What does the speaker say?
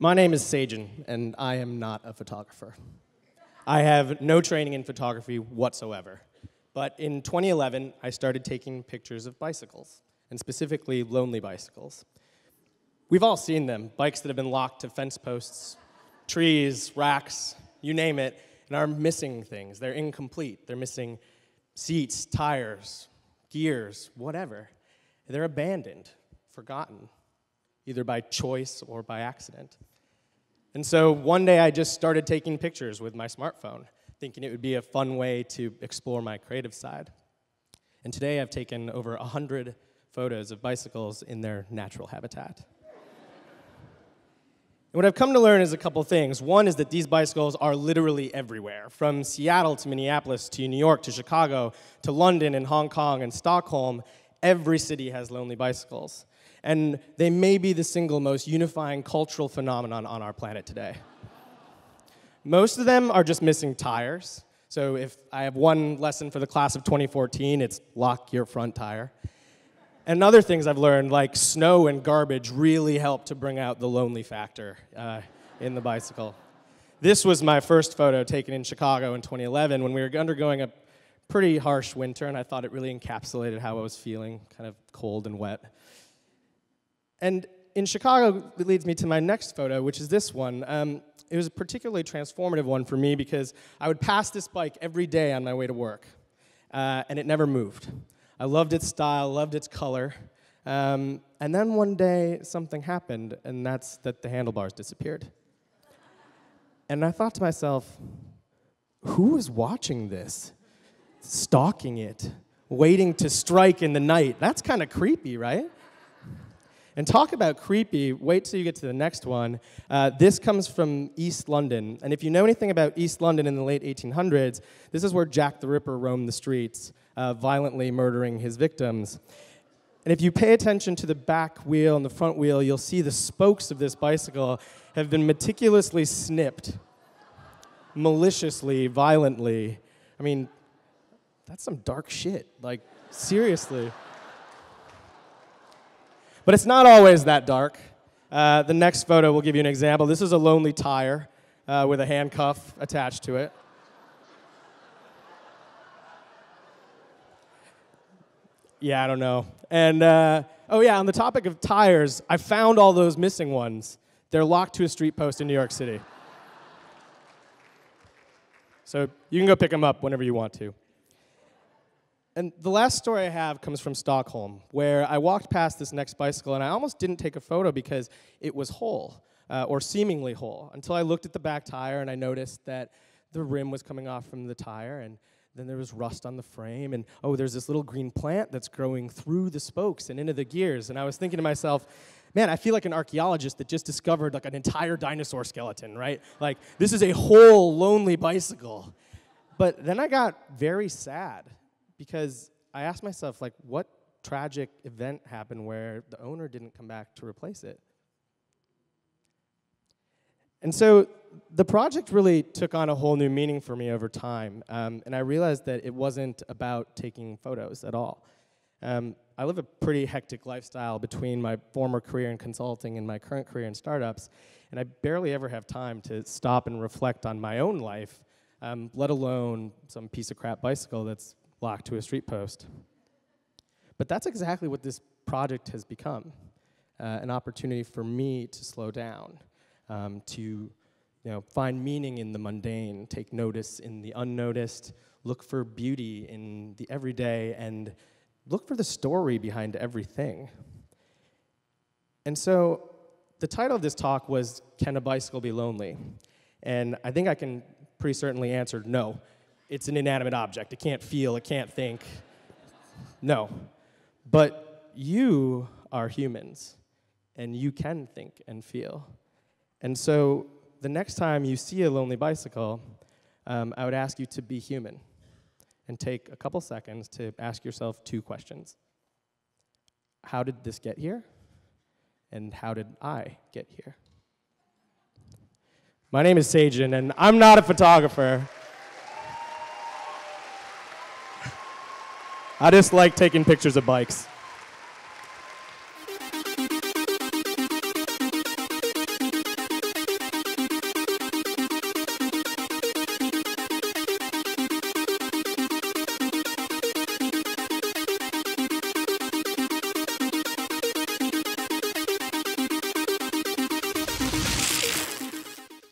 My name is Seijen, and I am not a photographer. I have no training in photography whatsoever. But in 2011, I started taking pictures of bicycles, and specifically lonely bicycles. We've all seen them, bikes that have been locked to fence posts, trees, racks, you name it, and are missing things. They're incomplete. They're missing seats, tires, gears, whatever. They're abandoned, forgotten, either by choice or by accident. And so one day I just started taking pictures with my smartphone, thinking it would be a fun way to explore my creative side. And today I've taken over 100 photos of bicycles in their natural habitat. And what I've come to learn is a couple things. One is that these bicycles are literally everywhere, from Seattle to Minneapolis to New York to Chicago to London and Hong Kong and Stockholm. Every city has lonely bicycles. And they may be the single most unifying cultural phenomenon on our planet today. Most of them are just missing tires. So if I have one lesson for the class of 2014, it's lock your front tire. And other things I've learned, like snow and garbage, really help to bring out the lonely factor in the bicycle. This was my first photo taken in Chicago in 2011 when we were undergoing a pretty harsh winter, and I thought it really encapsulated how I was feeling, kind of cold and wet. And in Chicago, it leads me to my next photo, which is this one. It was a particularly transformative one for me because I would pass this bike every day on my way to work, and it never moved. I loved its style, loved its color, and then one day something happened, and that's that the handlebars disappeared. And I thought to myself, who is watching this? Stalking it, waiting to strike in the night. That's kind of creepy, right? And talk about creepy, wait till you get to the next one. This comes from East London. And if you know anything about East London in the late 1800s, this is where Jack the Ripper roamed the streets, violently murdering his victims. And if you pay attention to the back wheel and the front wheel, you'll see the spokes of this bicycle have been meticulously snipped, maliciously, violently. I mean, that's some dark shit, like, seriously. But it's not always that dark. The next photo will give you an example. This is a lonely tire with a handcuff attached to it. Yeah, I don't know. And, oh yeah, on the topic of tires, I found all those missing ones. They're locked to a street post in New York City. So you can go pick them up whenever you want to. And the last story I have comes from Stockholm, where I walked past this next bicycle, and I almost didn't take a photo because it was whole, or seemingly whole, until I looked at the back tire and I noticed that the rim was coming off from the tire, and then there was rust on the frame, and oh, there's this little green plant that's growing through the spokes and into the gears. And I was thinking to myself, man, I feel like an archaeologist that just discovered like an entire dinosaur skeleton, right? Like, this is a whole lonely bicycle. But then I got very sad, because I asked myself, like, what tragic event happened where the owner didn't come back to replace it? And so the project really took on a whole new meaning for me over time, and I realized that it wasn't about taking photos at all. I live a pretty hectic lifestyle between my former career in consulting and my current career in startups, and I barely ever have time to stop and reflect on my own life, let alone some piece of crap bicycle that's locked to a street post. But that's exactly what this project has become, an opportunity for me to slow down, to find meaning in the mundane, take notice in the unnoticed, look for beauty in the everyday, and look for the story behind everything. And so the title of this talk was, Can a Bicycle Be Lonely? And I think I can pretty certainly answer no. It's an inanimate object. It can't feel, it can't think. No. But you are humans, and you can think and feel. And so the next time you see a lonely bicycle, I would ask you to be human and take a couple seconds to ask yourself two questions. How did this get here? And how did I get here? My name is Seijen, and I'm not a photographer. I just like taking pictures of bikes.